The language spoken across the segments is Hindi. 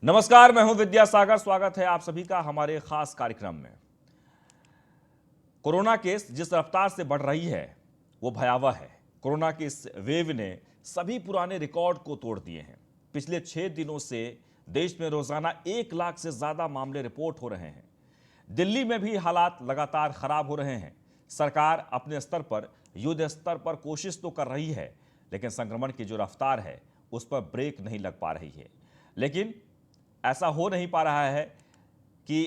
नमस्कार, मैं हूं विद्यासागर। स्वागत है आप सभी का हमारे खास कार्यक्रम में। कोरोना केस जिस रफ्तार से बढ़ रही है वो भयावह है। कोरोना की इस वेव ने सभी पुराने रिकॉर्ड को तोड़ दिए हैं। पिछले 6 दिनों से देश में रोजाना 1 लाख से ज्यादा मामले रिपोर्ट हो रहे हैं। दिल्ली में भी हालात लगातार खराब हो रहे हैं। सरकार अपने स्तर पर युद्ध स्तर पर कोशिश तो कर रही है, लेकिन संक्रमण की जो रफ्तार है उस पर ब्रेक नहीं लग पा रही है। लेकिन ऐसा हो नहीं पा रहा है कि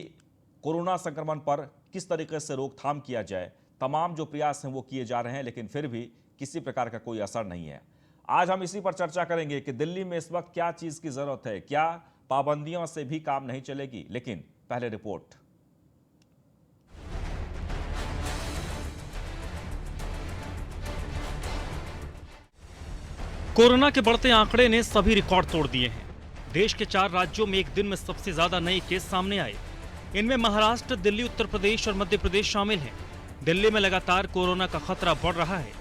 कोरोना संक्रमण पर किस तरीके से रोकथाम किया जाए। तमाम जो प्रयास हैं वो किए जा रहे हैं, लेकिन फिर भी किसी प्रकार का कोई असर नहीं है। आज हम इसी पर चर्चा करेंगे कि दिल्ली में इस वक्त क्या चीज की जरूरत है, क्या पाबंदियों से भी काम नहीं चलेगी। लेकिन पहले रिपोर्ट। कोरोना के बढ़ते आंकड़े ने सभी रिकॉर्ड तोड़ दिए हैं। देश के 4 राज्यों में एक दिन में सबसे ज्यादा नए केस सामने आए। इनमें महाराष्ट्र, दिल्ली, उत्तर प्रदेश और मध्य प्रदेश शामिल हैं। दिल्ली में लगातार कोरोना का खतरा बढ़ रहा है।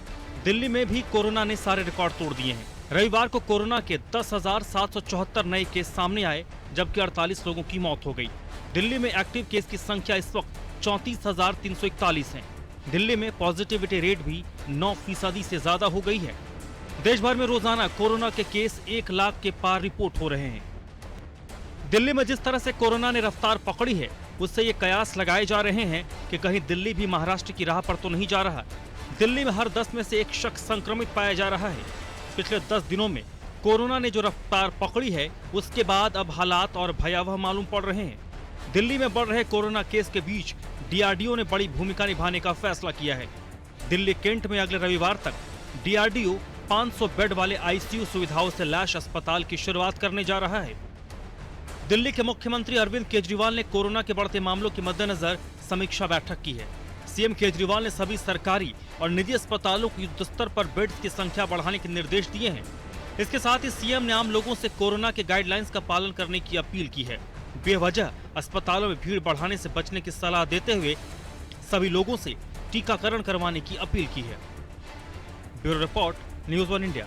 दिल्ली में भी कोरोना ने सारे रिकॉर्ड तोड़ दिए हैं। रविवार को कोरोना के 10,774 नए केस सामने आए, जबकि 48 लोगों की मौत हो गई। दिल्ली में एक्टिव केस की संख्या इस वक्त 34,341 है। दिल्ली में पॉजिटिविटी रेट भी 9% से ज्यादा हो गई है। देश भर में रोजाना कोरोना के केस 1 लाख के पार रिपोर्ट हो रहे हैं। दिल्ली में जिस तरह से कोरोना ने रफ्तार पकड़ी है, उससे ये कयास लगाए जा रहे हैं कि कहीं दिल्ली भी महाराष्ट्र की राह पर तो नहीं जा रहा। दिल्ली में हर 10 में से एक शख्स संक्रमित पाया जा रहा है। पिछले 10 दिनों में कोरोना ने जो रफ्तार पकड़ी है, उसके बाद अब हालात और भयावह मालूम पड़ रहे हैं। दिल्ली में बढ़ रहे कोरोना केस के बीच डीआरडीओ ने बड़ी भूमिका निभाने का फैसला किया है। दिल्ली कैंट में अगले रविवार तक डीआरडीओ 500 बेड वाले आईसीयू सुविधाओं से लैस अस्पताल की शुरुआत करने जा रहा है। दिल्ली के मुख्यमंत्री अरविंद केजरीवाल ने कोरोना के बढ़ते मामलों के मद्देनजर समीक्षा बैठक की है। सीएम केजरीवाल ने सभी सरकारी और निजी अस्पतालों को युद्ध स्तर पर बेड्स की संख्या बढ़ाने के निर्देश दिए हैं। इसके साथ ही सीएम ने आम लोगों से कोरोना के गाइडलाइंस का पालन करने की अपील की है। बेवजह अस्पतालों में भीड़ बढ़ाने से बचने की सलाह देते हुए सभी लोगों से टीकाकरण करवाने की अपील की है। Bureau report, news 1 India.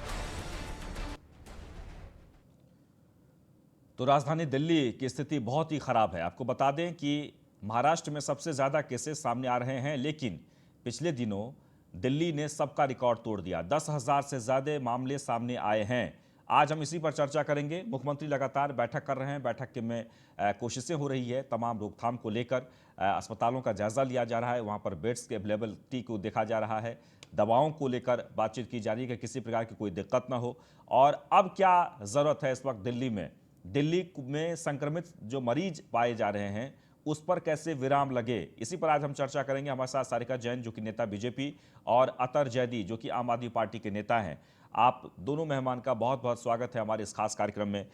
तो राजधानी दिल्ली की स्थिति बहुत ही खराब है। आपको बता दें कि महाराष्ट्र में सबसे ज्यादा केसेस सामने आ रहे हैं, लेकिन पिछले दिनों दिल्ली ने सबका रिकॉर्ड तोड़ दिया। 10,000 से ज्यादा मामले सामने आए हैं। आज हम इसी पर चर्चा करेंगे। मुख्यमंत्री लगातार बैठक कर रहे हैं। बैठक में कोशिशें हो रही है तमाम रोकथाम को लेकर। अस्पतालों का जायजा लिया जा रहा है, वहां पर बेड्स की अवेलेबिलिटी को देखा जा रहा है, दवाओं को लेकर बातचीत की जा रही है कि किसी प्रकार की कोई दिक्कत ना हो। और अब क्या जरूरत है इस वक्त दिल्ली में संक्रमित जो मरीज पाए जा रहे हैं उस पर कैसे विराम लगे, इसी पर आज हम चर्चा करेंगे। हमारे साथ सारिका जैन जो कि नेता बीजेपी और अतर जैदी जो कि आम आदमी पार्टी के नेता हैं। आप दोनों मेहमान का बहुत बहुत स्वागत है हमारे इस खास कार्यक्रम में।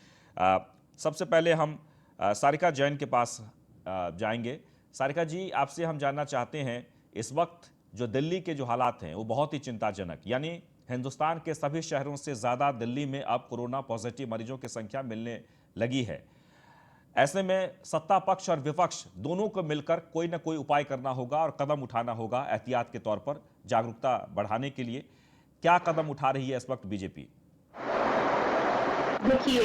सबसे पहले हम सारिका जैन के पास जाएंगे। सारिका जी, आपसे हम जानना चाहते हैं, इस वक्त जो दिल्ली के जो हालात हैं वो बहुत ही चिंताजनक, यानी हिंदुस्तान के सभी शहरों से ज़्यादा दिल्ली में अब कोरोना पॉजिटिव मरीजों की संख्या मिलने लगी है। ऐसे में सत्ता पक्ष और विपक्ष दोनों को मिलकर कोई ना कोई उपाय करना होगा और कदम उठाना होगा एहतियात के तौर पर, जागरूकता बढ़ाने के लिए। क्या कदम उठा रही है इस वक्त बीजेपी? देखिए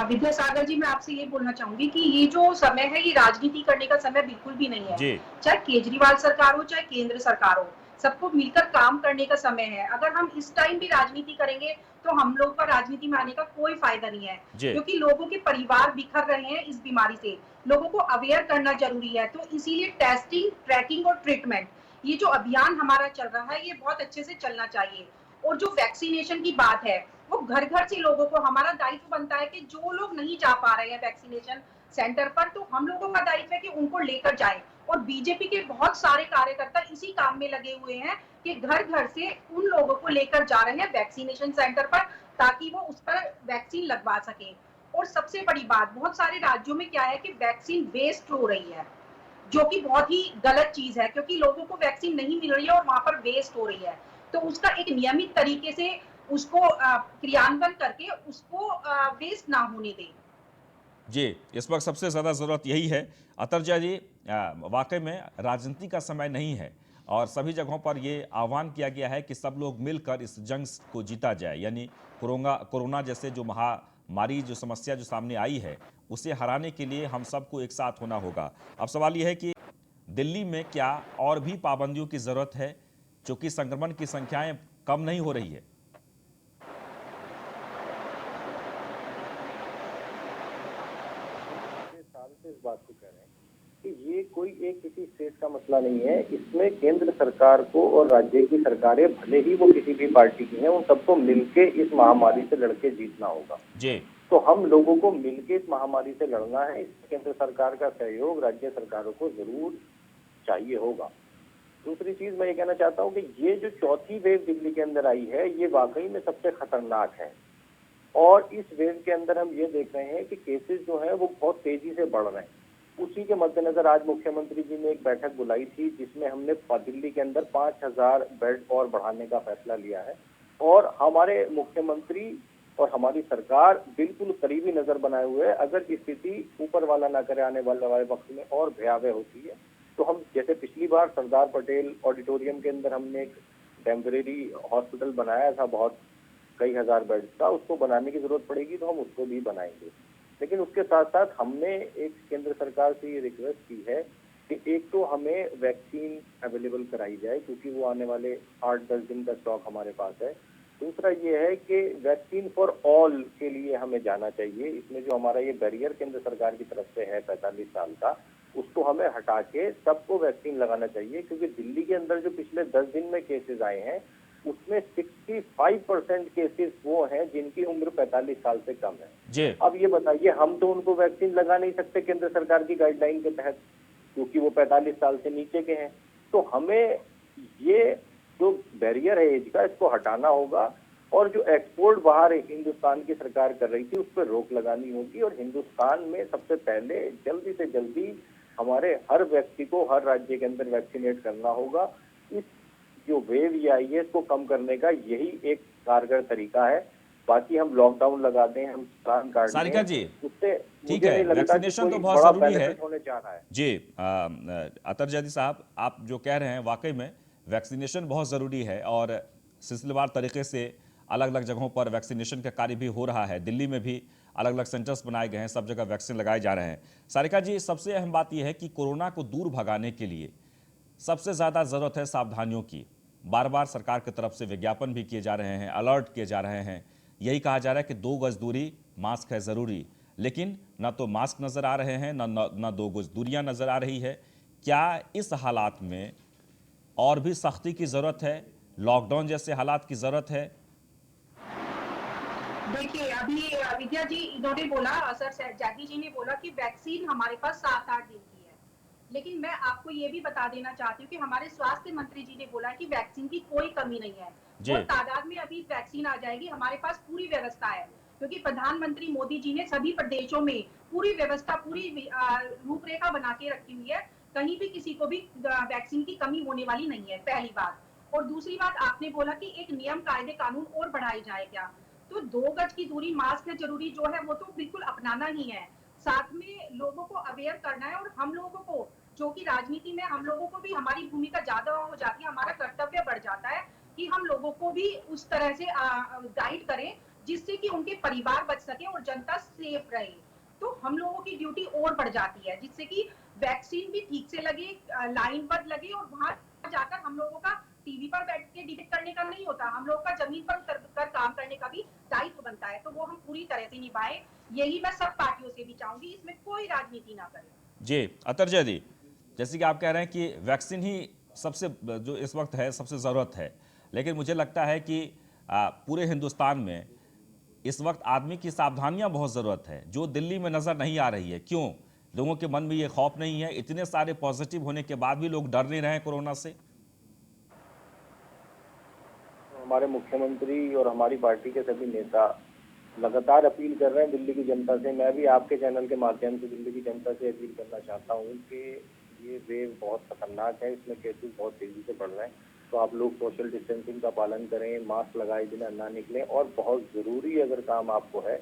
विद्यासागर जी, मैं आपसे ये बोलना चाहूंगी कि ये जो समय है ये राजनीति करने का समय बिल्कुल भी नहीं है। जी। चाहे केजरीवाल सरकार हो चाहे केंद्र सरकार हो, सबको मिलकर काम करने का समय है। अगर हम इस टाइम भी राजनीति करेंगे तो हम लोग का राजनीति में आने का कोई फायदा नहीं है, जी। क्योंकि लोगों के परिवार बिखर रहे हैं इस बीमारी से। लोगों को अवेयर करना जरूरी है, तो इसीलिए टेस्टिंग, ट्रैकिंग और ट्रीटमेंट, ये जो अभियान हमारा चल रहा है ये बहुत अच्छे से चलना चाहिए। और जो वैक्सीनेशन की बात है, वो घर घर से लोगों को, हमारा दायित्व बनता है कि जो लोग नहीं जा पा रहे हैं वैक्सीनेशन सेंटर पर, तो हम लोगों का दायित्व है कि उनको लेकर जाएं। और बीजेपी के बहुत सारे कार्यकर्ता इसी काम में लगे हुए हैं कि घर घर से उन लोगों को लेकर जा रहे हैं वैक्सीनेशन सेंटर पर, ताकि वो उस पर वैक्सीन लगवा सके। और सबसे बड़ी बात, बहुत सारे राज्यों में क्या है कि वैक्सीन वेस्ट हो रही है, जो कि बहुत ही गलत चीज है, क्योंकि लोगों को वैक्सीन नहीं मिल रही है और वहां पर वेस्ट हो रही है। तो उसका एक नियमित तरीके से उसको क्रियान्वयन करके उसको वेस्ट ना होने दें। जी, इस वक्त सबसे ज़्यादा ज़रूरत यही है। अतरजा जी, वाकई में राजनीति का समय नहीं है और सभी जगहों पर ये आह्वान किया गया है कि सब लोग मिलकर इस जंग को जीता जाए, यानी कोरोना जैसे जो महामारी जो समस्या जो सामने आई है उसे हराने के लिए हम सबको एक साथ होना होगा। अब सवाल यह है कि दिल्ली में क्या और भी पाबंदियों की जरूरत है, क्योंकि संक्रमण की संख्याएं कम नहीं हो रही है। साल से इस बात को कह रहे हैं कि ये कोई एक किसी स्टेट का मसला नहीं है, इसमें केंद्र सरकार को और राज्य की सरकारें भले ही वो किसी भी पार्टी की हैं, उन सबको मिलके इस महामारी से लड़के जीतना होगा। जी, तो हम लोगों को मिलके इस महामारी से लड़ना है। इसमें केंद्र सरकार का सहयोग राज्य सरकारों को जरूर चाहिए होगा। दूसरी चीज मैं ये कहना चाहता हूँ कि ये जो चौथी वेव दिल्ली के अंदर आई है, ये वाकई में सबसे खतरनाक है। और इस वेव के अंदर हम ये देख रहे हैं कि केसेस जो है वो बहुत तेजी से बढ़ रहे हैं। उसी के मद्देनजर आज मुख्यमंत्री जी ने एक बैठक बुलाई थी, जिसमें हमने दिल्ली के अंदर 5000 बेड और बढ़ाने का फैसला लिया है। और हमारे मुख्यमंत्री और हमारी सरकार बिल्कुल करीबी नजर बनाए हुए है। अगर स्थिति ऊपर वाला ना करे आने वाले वक्त में और भयावह होती है, तो हम जैसे पिछली बार सरदार पटेल ऑडिटोरियम के अंदर हमने एक टेम्परेरी हॉस्पिटल बनाया था, बहुत कई हजार बेड का, उसको बनाने की जरूरत पड़ेगी तो हम उसको भी बनाएंगे। लेकिन उसके साथ साथ हमने एक केंद्र सरकार से ये रिक्वेस्ट की है कि एक तो हमें वैक्सीन अवेलेबल कराई जाए, क्योंकि वो आने वाले 8-10 दिन का स्टॉक हमारे पास है। दूसरा ये है कि वैक्सीन फॉर ऑल के लिए हमें जाना चाहिए। इसमें जो हमारा ये बैरियर केंद्र सरकार की तरफ से है 45 साल का, उसको हमें हटा के सबको वैक्सीन लगाना चाहिए। क्योंकि दिल्ली के अंदर जो पिछले 10 दिन में केसेस आए हैं, उसमें 65% केसेस वो हैं जिनकी उम्र 45 साल से कम है। जी, अब ये बताइए, हम तो उनको वैक्सीन लगा नहीं सकते केंद्र सरकार की गाइडलाइन के तहत, क्योंकि वो 45 साल से नीचे के हैं। तो हमें ये जो बैरियर है एज का, इसको हटाना होगा। और जो एक्सपोर्ट बाहर हिंदुस्तान की सरकार कर रही थी, उस पर रोक लगानी होगी। और हिंदुस्तान में सबसे पहले जल्दी से जल्दी हमारे हर व्यक्ति को हर राज्य के अंदर वैक्सीनेट करना होगा। इस जो वेव ये आई है, इसको कम करने का यही एक कारगर तरीका है। बाकी हम लॉकडाउन लगा दें, हम प्लान काट दें, सारिका जी, उससे ठीक मुझे है, नहीं लगता कि वैक्सीनेशन तो कोई बहुत बड़ा जरूरी है। बेनिफिट होने जा रहा है। जी, अतर जैदी साहब, आप जो कह रहे हैं वाकई में वैक्सीनेशन बहुत ज़रूरी है और सिलसिलेवार तरीके से अलग अलग जगहों पर वैक्सीनेशन का कार्य भी हो रहा है। दिल्ली में भी अलग अलग सेंटर्स बनाए गए हैं, सब जगह वैक्सीन लगाए जा रहे हैं। सारिका जी, सबसे अहम बात यह है कि कोरोना को दूर भगाने के लिए सबसे ज़्यादा ज़रूरत है सावधानियों की। बार बार सरकार की तरफ से विज्ञापन भी किए जा रहे हैं, अलर्ट किए जा रहे हैं, यही कहा जा रहा है कि 2 गज दूरी, मास्क है ज़रूरी। लेकिन न तो मास्क नज़र आ रहे हैं, न 2 गज दूरियां नज़र आ रही है। क्या इस हालात में और भी सख्ती की ज़रूरत है, लॉकडाउन जैसे हालात की ज़रूरत है? देखिए, अभी विद्या जी इन्होंने बोला, सर जैदी जी ने बोला कि वैक्सीन हमारे पास 7-8 दिन की है। लेकिन मैं आपको ये भी बता देना चाहती हूँ कि हमारे स्वास्थ्य मंत्री जी ने बोला कि वैक्सीन की कोई कमी नहीं है जी, और तादाद में अभी वैक्सीन आ जाएगी। हमारे पास पूरी व्यवस्था है, क्योंकि प्रधानमंत्री मोदी जी ने सभी प्रदेशों में पूरी व्यवस्था, पूरी रूपरेखा बना के रखी हुई है। कहीं भी किसी को भी वैक्सीन की कमी होने वाली नहीं है, पहली बात। और दूसरी बात, आपने बोला कि एक नियम, कायदे, कानून और बढ़ाए जाए क्या, तो 2 गज की दूरी, मास्क है जरूरी जो है, वो तो बिल्कुल अपनाना ही है। साथ में लोगों को अवेयर करना है। और हम लोगों को, जो कि राजनीति में हम लोगों को भी हमारी भूमिका ज्यादा हो जाती है, हमारा कर्तव्य बढ़ जाता है कि हम लोगों को भी उस तरह से गाइड करें, जिससे कि उनके परिवार बच सके और जनता सेफ रहे। तो हम लोगों की ड्यूटी और बढ़ जाती है, जिससे कि वैक्सीन भी ठीक से लगे, लाइनबद्ध लगे। और वहां जाकर हम लोगों का टीवी पर बैठ के डिबेट करने का नहीं होता, हम लोगों का जमीन पर उतर कर काम करने का भी दायित्व बनता है। तो वो हम पूरी तरह से निभाएं, यही मैं सब पार्टियों से भी चाहूंगी, इसमें कोई राजनीति ना करें। जी, अतर जैदी, जैसे कि आप कह रहे हैं कि वैक्सीन ही सबसे जो इस वक्त है सबसे ज़रूरत है, लेकिन मुझे लगता है कि पूरे हिंदुस्तान में इस वक्त आदमी की सावधानियां बहुत ज़रूरत है, जो दिल्ली में नज़र नहीं आ रही है। क्यों? लोगों के मन में ये खौफ नहीं है? इतने सारे पॉजिटिव होने के बाद भी लोग डर नहीं रहे हैं कोरोना से? हमारे मुख्यमंत्री और हमारी पार्टी के सभी नेता लगातार अपील कर रहे हैं दिल्ली की जनता से। मैं भी आपके चैनल के माध्यम से दिल्ली की जनता से अपील करना चाहता हूं कि ये वेव बहुत खतरनाक है, इसमें केसेस बहुत तेजी से बढ़ रहे हैं। तो आप लोग सोशल डिस्टेंसिंग का पालन करें, मास्क लगाए बिना ना निकलें, और बहुत ज़रूरी अगर काम आपको है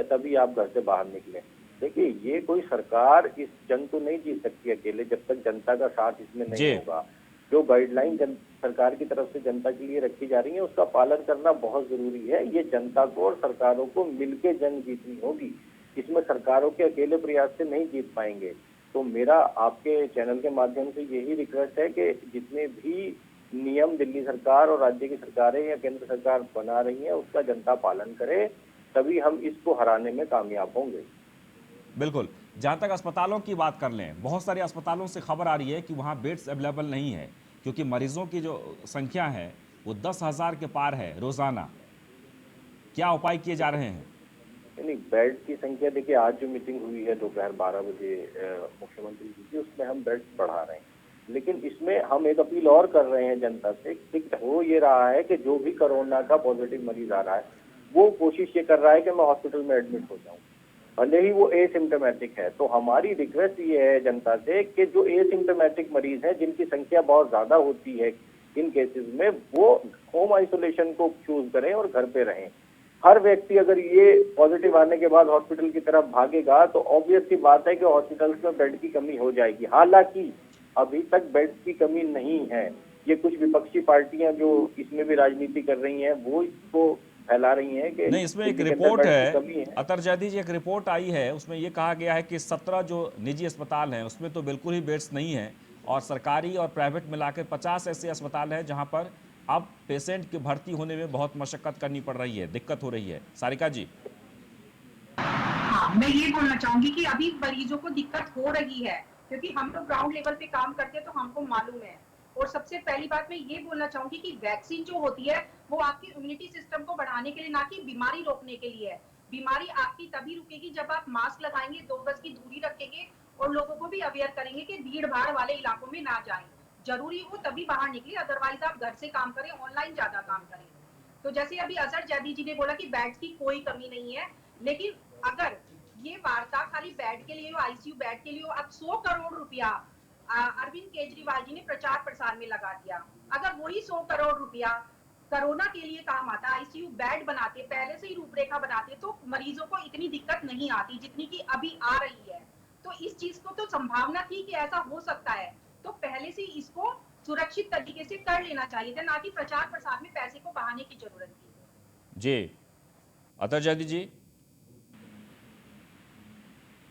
तभी आप घर से बाहर निकलें। देखिए, ये कोई सरकार इस जंग को नहीं जीत सकती अकेले, जब तक जनता का साथ इसमें नहीं जी, होगा। जो गाइडलाइन सरकार की तरफ से जनता के लिए रखी जा रही है उसका पालन करना बहुत जरूरी है। ये जनता को और सरकारों को मिलकर जंग जीतनी होगी, इसमें सरकारों के अकेले प्रयास से नहीं जीत पाएंगे। तो मेरा आपके चैनल के माध्यम से यही रिक्वेस्ट है कि जितने भी नियम दिल्ली सरकार और राज्य की सरकारें या केंद्र सरकार बना रही है उसका जनता पालन करे, तभी हम इसको हराने में कामयाब होंगे। बिल्कुल। जहां तक अस्पतालों की बात कर लें, बहुत सारे अस्पतालों से खबर आ रही है कि वहां बेड्स अवेलेबल नहीं है, क्योंकि मरीजों की जो संख्या है वो 10,000 के पार है रोजाना। क्या उपाय किए जा रहे हैं? नहीं, बेड की संख्या देखिए, आज जो मीटिंग हुई है दोपहर 12 बजे मुख्यमंत्री जी की, उसमें हम बेड्स बढ़ा रहे हैं। लेकिन इसमें हम एक अपील और कर रहे हैं जनता से कि हो ये रहा है कि जो भी कोरोना का पॉजिटिव मरीज आ रहा है वो कोशिश ये कर रहा है कि मैं हॉस्पिटल में एडमिट हो जाऊं, भले ही वो एसिम्टोमेटिक है। तो हमारी रिक्वेस्ट ये है जनता से कि जो एसिम्टोमेटिक मरीज हैं, जिनकी संख्या बहुत ज्यादा होती है इन केसेस में, वो होम आइसोलेशन को चूज करें और घर पे रहें। हर व्यक्ति अगर ये पॉजिटिव आने के बाद हॉस्पिटल की तरफ भागेगा तो ऑब्वियस सी बात है कि हॉस्पिटल्स में बेड की कमी हो जाएगी। हालांकि अभी तक बेड की कमी नहीं है। ये कुछ विपक्षी पार्टियां जो इसमें भी राजनीति कर रही हैं वो इसको फैला रही हैं कि नहीं, इसमें एक दिल्ली के अंदर रिपोर्ट बेड की कमी है अतर जैदी जी, एक रिपोर्ट आई है, उसमें ये कहा गया है कि 17 जो निजी अस्पताल हैं उसमें तो बिल्कुल ही बेड्स नहीं है, और सरकारी और प्राइवेट मिलाकर 50 ऐसे अस्पताल हैं जहां पर अब पेशेंट के भर्ती होने में बहुत मशक्कत करनी पड़ रही है, दिक्कत हो रही है। सारिका जी। हाँ, मैं ये बोलना चाहूंगी कि अभी मरीजों को दिक्कत हो रही है, क्योंकि हम लोग ग्राउंड लेवल पे काम करते हैं तो हमको मालूम है। और सबसे पहली बात मैं ये बोलना चाहूंगी कि वैक्सीन जो होती है वो आपकी इम्यूनिटी सिस्टम को बढ़ाने के लिए, ना कि बीमारी रोकने के लिए है। बीमारी आपकी तभी रुकेगी जब आप मास्क लगाएंगे, 2 गज की दूरी रखेंगे और लोगों को भी अवेयर करेंगे कि भीड़ भाड़ वाले इलाकों में ना जाएं। जरूरी हो तभी बाहर निकले, अदरवाइज आप घर से काम करें, ऑनलाइन ज्यादा काम करें। तो जैसे अभी अजहर जैदी जी ने बोला कि बेड्स की कोई कमी नहीं है, लेकिन अगर ये वार्ता खाली बेड के लिए हो, आईसीयू बेड के लिए हो, अब 100 करोड़ रुपया अरविंद केजरीवाल जी ने प्रचार प्रसार में लगा दिया। अगर वही 100 करोड़ रुपया कोरोना के लिए काम आता, आईसीयू बेड बनाते, पहले से ही रूपरेखा बनाते, तो मरीजों को इतनी दिक्कत नहीं आती जितनी की अभी आ रही है। तो इस चीज को तो संभावना थी कि ऐसा हो सकता है, तो पहले से इसको सुरक्षित तरीके से कर लेना चाहिए था, ना कि प्रचार प्रसार में पैसे को बहाने की जरूरत थी। जी अतर जैदी जी।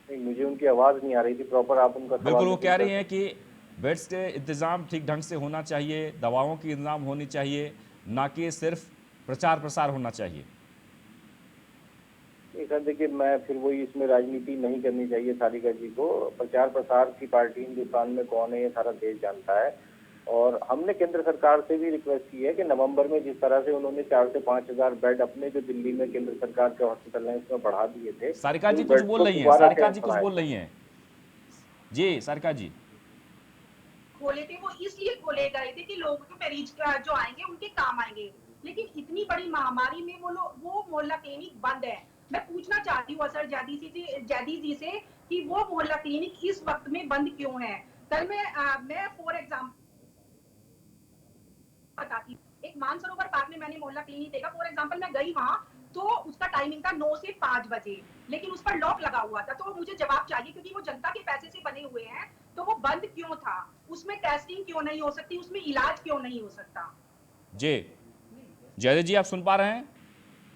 नहीं, मुझे उनकी आवाज नहीं आ रही थी प्रॉपर, आप उनका सवाल बिल्कुल, वो रिपीट कह कर रही हैं कि बेड्स के इंतज़ाम ठीक ढंग से होना चाहिए, दवाओं की इंतज़ाम होनी चाहिए, ना कि सिर्फ प्रचार प्रसार होना चाहिए। नहीं सर, देखिए मैं फिर वही, इसमें राजनीति नहीं करनी चाहिए सारिका जी को। प्रचार प्रसार की पार्टी हिंदुस्तान में कौन है ये सारा देश जानता है। और हमने केंद्र सरकार से भी रिक्वेस्ट की है कि नवंबर में जिस तरह से उन्होंने 4 से 5,000 बेड अपने जो दिल्ली में केंद्र सरकार के हॉस्पिटल हैं उसमें बढ़ा दिए थे। सारिका जी उन कुछ बेड बोल को रही हैं, दोबारा सारिका कैंप जी कुछ बढ़ाएं। बोल रही हैं। जी सारिका जी। खोले थे वो इसलिए खोले गए थे कि लोगों के मरीज जो आएंगे उनके काम आएंगे, लेकिन इतनी बड़ी महामारी में वो मोहल्ला क्लिनिक बंद है। मैं पूछना चाहती हूँ असर जैदी जी से कि वो मोहल्ला क्लिनिक इस वक्त में बंद क्यों है। कल मैं फॉर एग्जाम्पल बताती हूँ, एक मानसरोवर पार्क में मैंने मोहल्ला क्लिनिक देखा। फॉर एग्जाम्पल मैं गई वहां तो उसका टाइमिंग था 9 से 5 बजे, लेकिन उस पर लॉक लगा हुआ था। तो मुझे जवाब चाहिए, क्योंकि वो जनता के पैसे से बने हुए हैं, तो वो बंद क्यों था, उसमें टेस्टिंग क्यों नहीं हो सकती, उसमें इलाज क्यों नहीं हो सकता। जी जयदेव जी, आप सुन पा रहे हैं?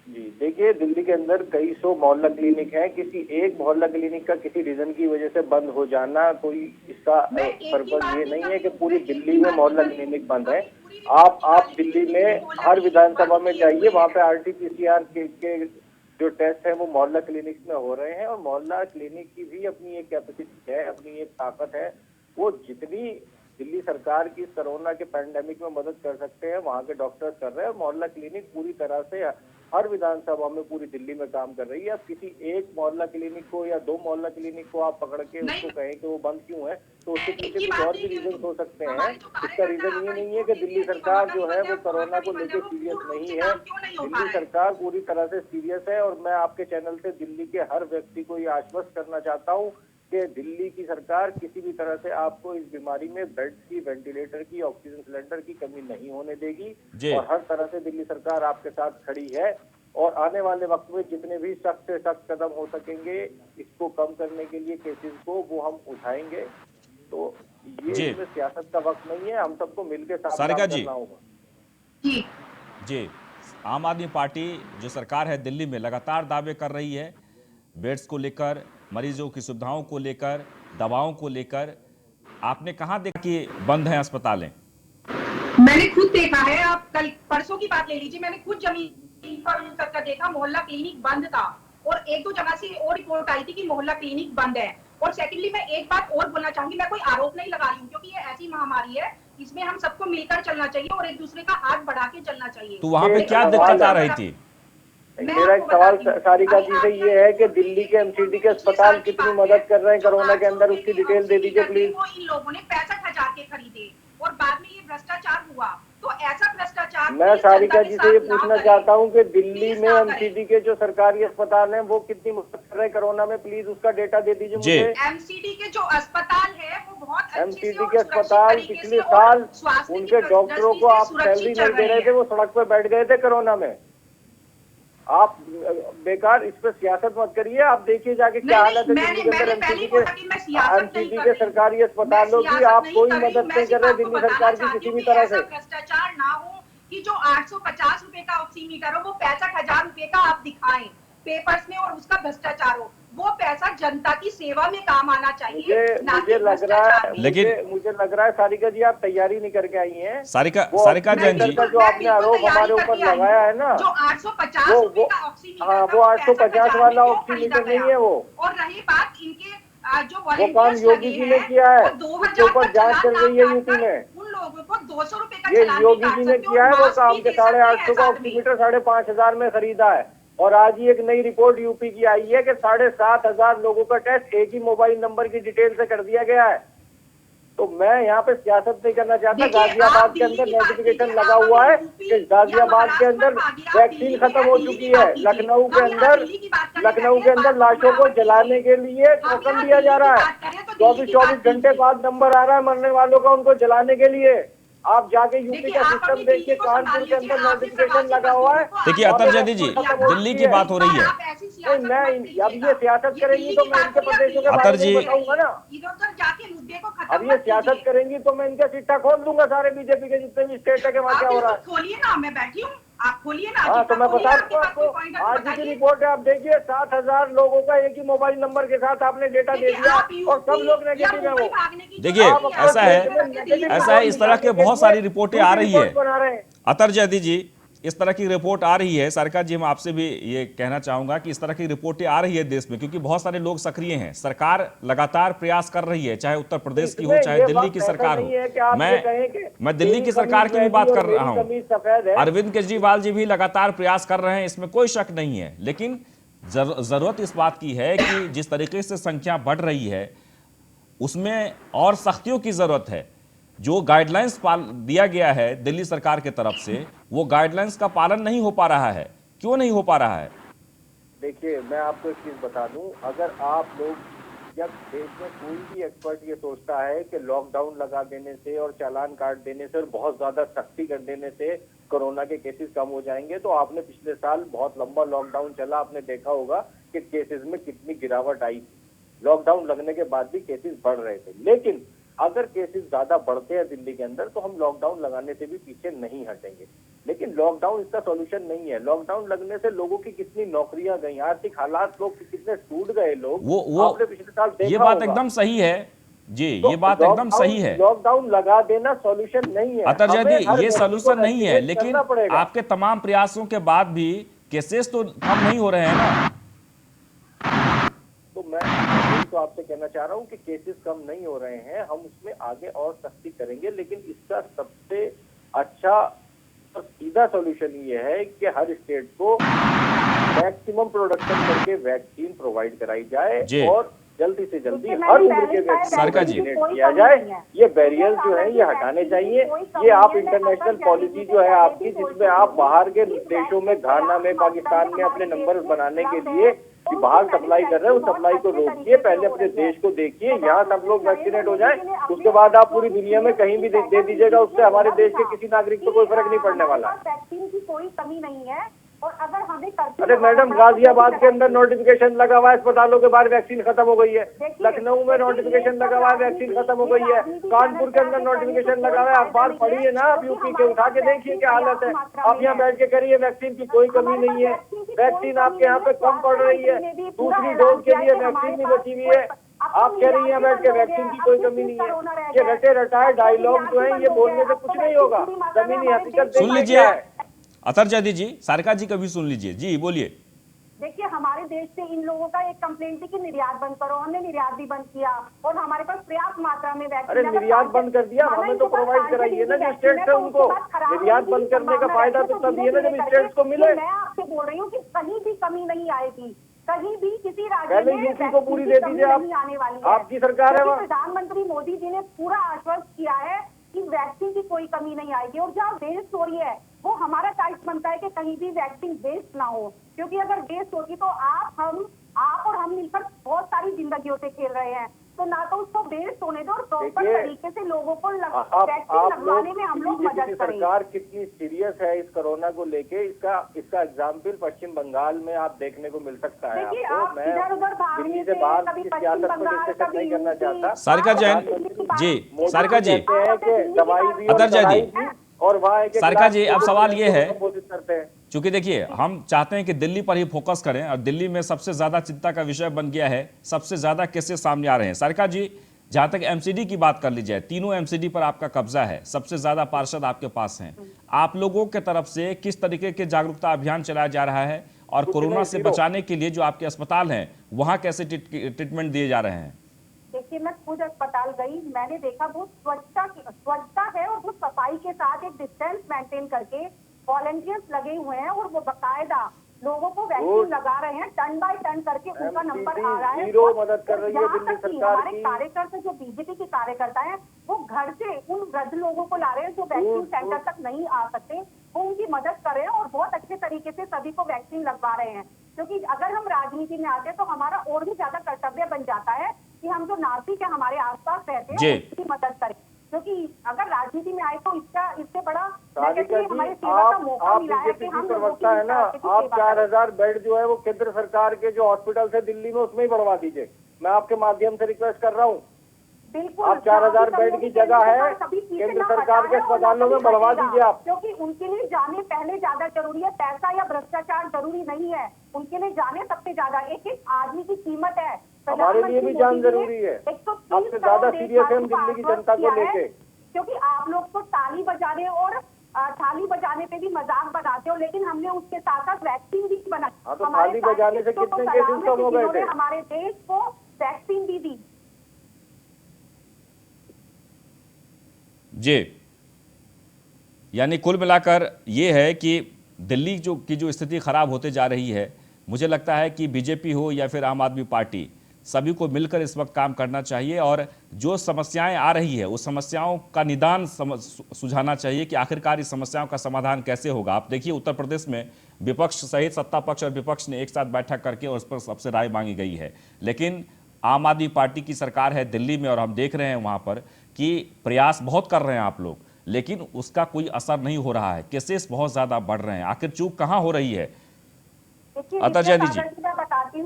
जी देखिए, दिल्ली के अंदर कई सौ मोहल्ला क्लिनिक हैं। किसी एक मोहल्ला क्लिनिक का किसी रीजन की वजह से बंद हो जाना कोई इसका पर्पज ये नहीं है कि पूरी दिल्ली में मोहल्ला क्लिनिक बंद है। आप दिल्ली में हर विधानसभा में जाइए, वहाँ पे RT-PCR के जो टेस्ट है वो मोहल्ला क्लिनिक में हो रहे हैं। और मोहल्ला क्लिनिक की भी अपनी एक कैपेसिटी है, अपनी एक ताकत है। वो जितनी दिल्ली सरकार की कोरोना के पैंडेमिक में मदद कर सकते हैं वहाँ के डॉक्टर्स कर रहे हैं। और मोहल्ला क्लिनिक पूरी तरह से हर विधानसभा में पूरी दिल्ली में काम कर रही है। अब किसी एक मोहल्ला क्लिनिक को या 2 मोहल्ला क्लिनिक को आप पकड़ के उसको कहें कि वो बंद क्यों है, तो उसके पीछे कुछ और भी रीजन हो सकते हैं। इसका रीजन ये नहीं है कि दिल्ली सरकार जो है वो कोरोना को लेकर सीरियस नहीं है। दिल्ली सरकार पूरी तरह से सीरियस है। और मैं आपके चैनल से दिल्ली के हर व्यक्ति को ये आश्वस्त करना चाहता हूँ कि दिल्ली की सरकार किसी भी तरह से आपको इस बीमारी में बेड्स की, वेंटिलेटर की, ऑक्सीजन सिलेंडर की कमी नहीं होने देगी। और हर तरह से दिल्ली सरकार आपके साथ खड़ी है। और आने वाले वक्त में जितने भी सख्त से सख्त कदम हो सकेंगे इसको कम करने के लिए, केसेस को, वो हम उठाएंगे। तो जी। इसमें सियासत का वक्त नहीं है, हम सबको मिलकर साथ सारिका काम जी। करना होगा। जी जी, आम आदमी पार्टी जो सरकार है दिल्ली में लगातार दावे कर रही है बेड्स को लेकर, मरीजों की सुविधाओं को लेकर, दवाओं को लेकर। आपने कहाँ देखा कि बंद हैं अस्पतालें? मैंने खुद देखा है, आप कल परसों की बात ले लीजिए, मैंने खुद जमीन पर उतर कर देखा, मोहल्ला क्लिनिक बंद था और एक दो जगह से और रिपोर्ट आई थी कि मोहल्ला क्लिनिक बंद है। और सेकंडली मैं एक बात और बोलना चाहूंगी, मैं कोई आरोप नहीं लगा रही हूँ क्योंकि ये ऐसी महामारी है, इसमें हम सबको मिलकर चलना चाहिए और एक दूसरे का हाथ बढ़ा के चलना चाहिए। तो वहां पे ये क्या सवाल दिक्कत आ है। रही थी? मैं मेरा एक आपको सवाल बताती हूँ। सारिका अभी जी से आपका ये है कि जो दिल्ली के एमसीडी के पिछले अस्पताल साल की कितनी बात मदद कर रहे हैं जो कोरोना के 800 अंदर, उसकी के डिटेल दे दीजिए ऑक्सीमीटर थे, प्लीज। वो इन लोगों ने 65,000 के खरीदे और बाद में ये भ्रष्टाचार हुआ। तो ऐसा भ्रष्टाचार मैं पुलिस सारिका जनता के जी से साथ ये ना पूछना करे, चाहता हूँ कि दिल्ली प्लीज में ना एमसीडी के जो सरकारी अस्पताल हैं वो कितनी मदद कर रहे हैं कोरोना में, प्लीज उसका डेटा दे दीजिए जी। मुझे। एमसीडी के जो अस्पताल है वो बहुत अच्छे से एमसीडी और के सुरक्षित अस्पताल तरीके पिछले से और साल स्वास्थ्य की उनके डॉक्टरों दृष्टि को से आप सुरक्षित सैलरी चल नहीं दे रहे रहे थे, हैं। वो सड़क पे बैठ गए थे कोरोना में। आप बेकार इस पे सियासत मत करिए, आप देखिए जाके क्या हालत है दिल्ली के अंदर मैंने पहले ही बोला कि मैं सियासत नहीं एमसीडी कर के रही। सरकारी अस्पतालों मैं की सियासत आप नहीं कोई कर रही, मदद मैं नहीं कर सिर्फ रहे आपको दिल्ली बताना सरकार की चाहती किसी हूँ भी कि तरह ऐसा से। भ्रष्टाचार ना हो कि जो 850 रुपए का ऑक्सीमीटर हो वो 65,000 रुपए का आप दिखाएं पेपर्स में और उसका भ्रष्टाचार हो। वो पैसा जनता की सेवा में काम आना चाहिए, ना मुझे कि लग रहा भ्रष्टाचार है में। लेकिन- मुझे लग रहा है सारिका जी आप तैयारी नहीं करके आई हैं। सारिका वो सारिका जैन ऑक्सीमीटर जी, का जो आपने आरोप हमारे ऊपर लगाया है ना, जो 850 वो रुपए का ऑक्सीमीटर हाँ, था, वो 65,000 850 वाला में क्यों ऑक्सीमीटर खरीदा नहीं है वो। गया? और रही बात इनके जो वो काम वॉलंटियर्स योगी लगे जी ने हैं, किया है, वो उसके 2000 ऊपर का जांच चल चालान रही है ना यूपी काटकर में। उन लोगों को 200 रुपए का ये चालान योगी काट जी ने सकते हो, किया है, वो मास्क काम भी के दे सकते हैं 850 का साथ में। ऑक्सीमीटर 5,500 में खरीदा है। और आज ही एक नई रिपोर्ट यूपी की आई है कि 7,500 लोगों का टेस्ट एक ही मोबाइल नंबर की डिटेल से कर दिया गया है। तो मैं यहाँ पे सियासत नहीं करना चाहता। देखिए, गाजियाबाद आप के अंदर दिल्ली की बात नोटिफिकेशन कीजिए, लगा आप हुआ है यूपी कि या गाजियाबाद के महाराष्ट्र अंदर में भागिए, आप वैक्सीन दिल्ली खत्म में हो दिल्ली चुकी की है। बात कीजिए। लखनऊ के हम यहाँ अंदर दिल्ली की बात करने लखनऊ लगे के हैं, अंदर बात लाशों को बराबर जलाने कीजिए। के लिए हम टोकन यहाँ दिया जा दिल्ली रहा की है। बात करें तो दिल्ली की 24 बात घंटे कीजिए। बाद नंबर आ रहा है मरने वालों का, उनको जलाने के लिए। आप जाके यूपी देखिए, का आप सिस्टम अपनी देखिए, दिल्ली को कानपुर संभाल के लीजिए, अंदर आपने नोटिफिकेशन प्रवासी लगा हुआ है। मजदूरों को देखिए आप अतर वहाँ जैदी जी, पे खत्म हो दिल्ली चुकी की है। बात हो रही है। आप ऐसी नहीं, सियासत मैं मत अब कीजिएगा। ये सियासत करेंगी दिल्ली तो की मैं बात इनके हो या प्रदेशों के दिल्ली अतर बारे जी- में बताऊंगा ना। इधर-उधर जाके मुद्दे को खत्म अब ये मत सियासत कीजिए। करेंगी तो मैं इनका चिट्ठा खोल दूंगा सारे बीजेपी के जितने भी स्टेट है कि वहाँ आप क्या हो रहा बिल्कुल है। खोलिए ना, मैं बैठी हूँ, आप खोलिए ना। हाँ, तो चिट्ठा मैं खोलिए, बता आपके दूंगा पास कोई आपको। पॉइंट है तो आज की बताइए। रिपोर्ट है, आप देखिए 7,000 लोगों का एक ही मोबाइल नंबर के साथ आपने डेटा दे देखिए, दिया आप और सब यूपी लोग या नेगेटिव है मुंबई वो। भागने की जो देखिए, लड़ाई है, ऐसा आप है- दिल्ली में दिल्ली की ऐसा बात है, इस कीजिए। तरह के बहुत सारी रिपोर्टें आ रही है। बना रहे हैं। अतर जैदी जी, इस तरह की रिपोर्ट आ रही है। सरकार जी, मैं आपसे भी ये कहना चाहूंगा कि इस तरह की रिपोर्टें आ रही है देश में, क्योंकि बहुत सारे लोग सक्रिय हैं। सरकार लगातार प्रयास कर रही है, चाहे उत्तर प्रदेश की हो, इसमें चाहे ये दिल्ली वक्त की ऐसा सरकार नहीं है कि हो। आप ये कहें कि मैं दिल्ली की तेरी सरकार की भी कमीज बात मैली कर और रहा मेरी हूं। कमीज सफेद है। अरविंद केजरीवाल जी भी लगातार प्रयास कर रहे हैं, इसमें कोई शक नहीं है। लेकिन जरूरत इस बात की है कि जिस तरीके से संख्या बढ़ रही है उसमें और सख्तियों की जरूरत है। जो गाइडलाइंस दिया गया है दिल्ली सरकार की तरफ से, वो गाइडलाइंस का पालन नहीं हो पा रहा है। क्यों नहीं हो पा रहा है? देखिए, मैं आपको एक चीज बता दूं, अगर आप लोग, जब देश में कोई भी एक्सपर्ट ये सोचता है कि लॉकडाउन लगा देने से और चालान काट देने से और बहुत ज्यादा सख्ती कर देने से कोरोना के केसेस कम हो जाएंगे, तो आपने पिछले साल बहुत लंबा लॉकडाउन चला, आपने देखा होगा कि केसेस में कितनी गिरावट आई थी। लॉकडाउन लगने के बाद भी केसेस बढ़ रहे थे। लेकिन अगर केसेस ज्यादा बढ़ते हैं दिल्ली के अंदर तो हम लॉकडाउन लगाने से भी पीछे नहीं हटेंगे। लेकिन लॉकडाउन इसका सॉल्यूशन नहीं है। लॉकडाउन लगने से लोगों की कितनी नौकरियां गई, आर्थिक हालात लोग कितने टूट गए लोग, वो आपने पिछले साल देखा ये बात होगा। एकदम सही है जी, तो ये बात एकदम सही है। लॉकडाउन लगा देना सॉल्यूशन नहीं है। अतर हमें जैदी, हर ये व्यक्ति सॉल्यूशन को नहीं है, रेस्ट्रिक्ट लेकिन करना पड़ेगा। आपके तमाम प्रयासों के बाद भी केसेस तो कम नहीं हो रहे हैं ना। तो मैं यही तो आपसे कहना चाह रहा हूँ कि केसेस कम नहीं हो रहे हैं, हम उसमें आगे और सख्ती करेंगे। लेकिन इसका सबसे अच्छा और सीधा सॉल्यूशन ये है कि हर स्टेट को मैक्सिमम प्रोडक्शन करके वैक्सीन प्रोवाइड कराई जाए जी। और जल्दी से जल्दी हर उम्र के सरका जी। वैक्सीन किया जाए। ये बैरियर्स जो है ये हटाने चाहिए। ये आप इंटरनेशनल पॉलिसी जो है आपकी, जिसमें आप बाहर के देशों में, घाना में, पाकिस्तान में अपने नंबर बनाने के लिए कि बाहर सप्लाई कर रहे हैं, उस सप्लाई को रोकिए। पहले अपने देश को देखिए, यहाँ सब लोग वैक्सीनेट हो जाए, उसके बाद आप पूरी दुनिया में कहीं भी दे दीजिएगा। उससे हमारे देश के किसी नागरिक को कोई फर्क नहीं पड़ने वाला। वैक्सीन की कोई कमी नहीं है और अगर हमें अरे मैडम, गाजियाबाद के अंदर नोटिफिकेशन लगा हुआ है, अस्पतालों के बाहर वैक्सीन खत्म हो गई है। लखनऊ में नोटिफिकेशन लगा हुआ है, वैक्सीन खत्म हो गई है। कानपुर के अंदर नोटिफिकेशन लगा हुआ है। अखबार पढ़िए ना, आप यूपी के उठा के देखिए क्या हालत है। आप यहाँ बैठ के करिए, वैक्सीन की कोई कमी नहीं है। वैक्सीन आपके यहाँ पे कम पड़ रही है। दूसरी डोज के लिए वैक्सीन नहीं बची हुई है। आप कह रही हैं बैठ के वैक्सीन की कोई कमी नहीं है। ये रटे रटाए डायलॉग जो है, ये बोलने से कुछ नहीं होगा। जमीनी हकीकत सुन लीजिए अतर जैदी जी, सारिका जी का भी सुन लीजिए। जी बोलिए। देखिए, हमारे देश से इन लोगों का एक कंप्लेंट थी कि निर्यात बंद करो, हमने निर्यात भी बंद किया और हमारे पास पर्याप्त मात्रा में वैक्सीन। अरे निर्यात बंद कर दिया, हमें तो प्रोवाइड कराइए ना जो स्टेट से उनको। निर्यात बंद करने का फायदा तो तब ये ना जब स्टेट्स को मिले। मैं आपसे बोल रही हूँ कि कहीं भी कमी नहीं आएगी, कहीं भी किसी राज्य पहले में यूपी को पूरी दे दीजिए आप, आने वाली है। आपकी सरकार है वहाँ। प्रधानमंत्री मोदी जी ने पूरा आश्वस्त किया है कि वैक्सीन की कोई कमी नहीं आएगी। और जहाँ वेस्ट हो रही है वो हमारा टाइट बनता है कि कहीं भी वैक्सीन वेस्ट ना हो, क्योंकि अगर वेस्ट होगी तो आप और हम मिलकर बहुत सारी जिंदगियों से खेल रहे हैं। तो ना तो उसको वेस्ट होने दो और प्रॉपर तरीके से लोगों को वैक्सीन लगवाने में हम लोग मदद करें। सरकार कितनी सीरियस है इस कोरोना को लेके, इसका एग्जाम्पल पश्चिम बंगाल में आप देखने को मिल सकता है। देखिए, आपको आप इधर उधर भागने से कभी पश्चिम बंगाल, कभी नहीं करना चाहता। सारिका जैन जी, सारिका जी, दवाई भी अतर जैदी और वहाँ सारिका जी, अब सवाल ये है, करते हैं। क्योंकि देखिए हम चाहते हैं कि दिल्ली पर ही फोकस करें और दिल्ली में सबसे ज्यादा चिंता का विषय बन गया है, सबसे ज्यादा केसेस सामने आ रहे हैं। सारिका जी, जहां तक एमसीडी की बात कर ली जाए, तीनों एमसीडी पर आपका कब्जा है, सबसे ज्यादा पार्षद आपके पास हैं। आप लोगों के तरफ से किस तरीके के जागरूकता अभियान चलाया जा रहा है और कोरोना से बचाने के लिए जो आपके अस्पताल हैं वहां कैसे ट्रीटमेंट दिए जा रहे हैं? देखिए, मैं खुद अस्पताल गई, मैंने देखा बहुत स्वच्छता है और वो सफाई के साथ एक डिस्टेंस मेंटेन करके वॉलंटियर्स लगे हुए हैं और वो बकायदा लोगों को वैक्सीन लगा रहे हैं। टन बाय टन करके उनका नंबर आ रहा है। मदद कर रही है दिल्ली सरकार हमारे कार्यकर्ता जो बीजेपी के कार्यकर्ता हैं वो घर से उन वृद्ध लोगों को ला रहे हैं जो वैक्सीन सेंटर तक नहीं आ सकते, वो उनकी मदद कर रहे हैं और बहुत अच्छे तरीके से सभी को वैक्सीन लगवा रहे हैं। क्योंकि अगर हम राजनीति में आते हैं तो हमारा और भी ज्यादा कर्तव्य बन जाता है कि हम जो नागरिक है हमारे आसपास रहते हैं उनकी मदद करें। क्योंकि अगर राजनीति में आए तो इससे बड़ा हमारे सेवा का मौका मिला है कि हम प्रवक्ता है ना, आप 4000 बेड जो है वो केंद्र सरकार के जो हॉस्पिटल से दिल्ली में उसमें ही बढ़वा दीजिए। मैं आपके माध्यम से रिक्वेस्ट कर रहा हूँ। बिल्कुल, आप 4000 बेड की जगह है केंद्र सरकार के अस्पतालों में बढ़वा दीजिए आप, क्योंकि उनके लिए जाने पहले ज्यादा जरूरी है। पैसा या भ्रष्टाचार जरूरी नहीं है, उनके लिए जाने सबसे ज्यादा। एक एक आदमी की कीमत है। हमारे लिए भी जान जरूरी है। आपसे ज्यादा सीरियस है हम दिल्ली की जनता को लेके। क्योंकि आप लोग तो ताली बजाने और थाली बजाने पे भी मजाक बनाते हो, लेकिन हमने उसके साथ साथ वैक्सीन भी बना। तो थाली बजाने से कितने केसेस कम हो गए थे? हमारे देश को वैक्सीन भी दी। जी, यानी कुल मिलाकर ये है कि दिल्ली जो स्थिति खराब होते जा रही है, मुझे लगता है कि बीजेपी हो या फिर आम आदमी पार्टी, सभी को मिलकर इस वक्त काम करना चाहिए और जो समस्याएं आ रही है उस समस्याओं का निदान सुझाना चाहिए कि आखिरकार इस समस्याओं का समाधान कैसे होगा। आप देखिए उत्तर प्रदेश में विपक्ष सहित सत्ता पक्ष और विपक्ष ने एक साथ बैठक करके उस पर सबसे राय मांगी गई है, लेकिन आम आदमी पार्टी की सरकार है दिल्ली में और हम देख रहे हैं वहां पर कि प्रयास बहुत कर रहे हैं आप लोग, लेकिन उसका कोई असर नहीं हो रहा है। केसेस बहुत ज्यादा बढ़ रहे हैं। आखिर चूक कहां हो रही है? अतर जैदी जी, मैं बताती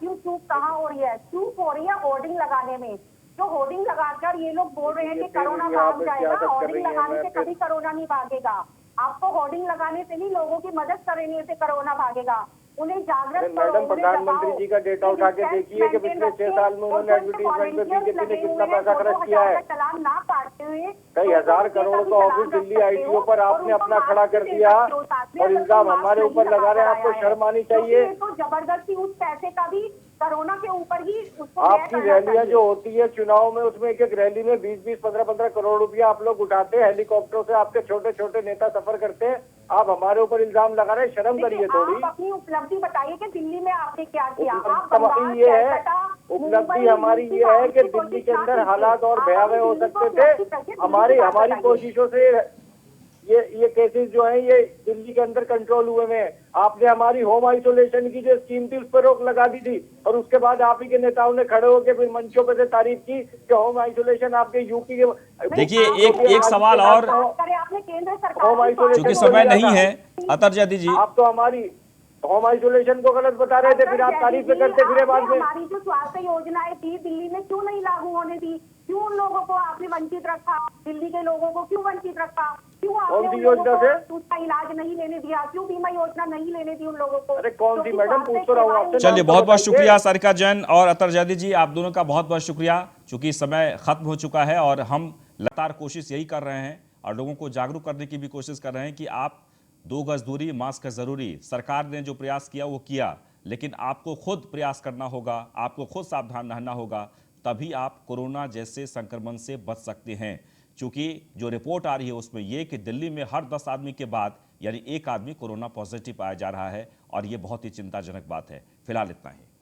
हूँ चूक कहाँ हो रही है। चूक हो रही है होर्डिंग लगाने में। जो होर्डिंग लगाकर ये लोग बोल रहे हैं कि कोरोना भाग जाएगा, होर्डिंग लगाने से कभी कोरोना नहीं भागेगा। आपको होर्डिंग लगाने से नहीं, लोगों की मदद करने से कोरोना भागेगा। उन्हें जागृत करो। मैडम, प्रधानमंत्री जी का डेटा उठा के देखिए कि पिछले 6 साल में उन्होंने एडवर्टीजमेंट पे बीजेपी ने कितना पैसा खर्च किया है। चलान ना काटते हुए कई हजार करोड़ का ऑफिस दिल्ली आईटीओ पर आपने अपना खड़ा कर दिया और इल्जाम हमारे ऊपर लगा रहे हैं। आपको शर्म आनी चाहिए। तो जबरदस्ती उस पैसे का भी कोरोना के ऊपर ही आपकी रैलियां जो होती है चुनाव में, उसमें एक एक रैली में 20-20, 15-15 करोड़ रुपया आप लोग उठाते हैं। हेलीकॉप्टरों से आपके छोटे छोटे नेता सफर करते हैं। आप हमारे ऊपर इल्जाम लगा रहे हैं, शर्म करिए थोड़ी। अपनी उपलब्धि बताइए कि दिल्ली में आपने क्या किया। उपलब्धि ये है कि दिल्ली के अंदर हालात और भयावह हो सकते थे। हमारी कोशिशों से ये केसेस जो हैं ये दिल्ली के अंदर कंट्रोल हुए हैं। आपने हमारी होम आइसोलेशन की जो स्कीम थी उस पर रोक लगा दी थी, और उसके बाद आप ही के नेताओं ने खड़े होकर फिर मंचों पर से तारीफ की कि होम आइसोलेशन आपके यूपी के। देखिए, एक सवाल और, आपने केंद्र सरकार होम आइसोलेशन चूंकि समय नहीं है, अतर जैदी जी आप तो हमारी होम आइसोलेशन को गलत बता रहे थे, फिर आप तारीफ करते फिर बाद में। हमारी जो स्वास्थ्य योजनाएं थी दिल्ली में क्यों नहीं लागू होने दी? क्यों उन लोगों को आपने वंचित रखा? दिल्ली के लोगों को क्यों वंचित रखा? क्यों आपने उन लोगों को उसका इलाज नहीं लेने दिया? क्यों बीमा योजना नहीं लेने दी उन लोगों को? अरे कौन सी मैडम, पूछ तो रहा हूँ आपसे। चलिए, बहुत बहुत शुक्रिया सारिका जैन और अतर जैदी जी, आप दोनों का बहुत बहुत शुक्रिया। चूंकि समय खत्म हो चुका है और हम लगातार कोशिश यही कर रहे हैं और लोगों को जागरूक करने की भी कोशिश कर रहे हैं कि आप 2 गज दूरी, मास्क है जरूरी। सरकार ने जो प्रयास किया वो किया, लेकिन आपको खुद प्रयास करना होगा, आपको खुद सावधान रहना होगा, तभी आप कोरोना जैसे संक्रमण से बच सकते हैं। क्योंकि जो रिपोर्ट आ रही है उसमें यह कि दिल्ली में हर 10 आदमी के बाद यानी 1 आदमी कोरोना पॉजिटिव पाया जा रहा है और ये बहुत ही चिंताजनक बात है। फिलहाल इतना ही।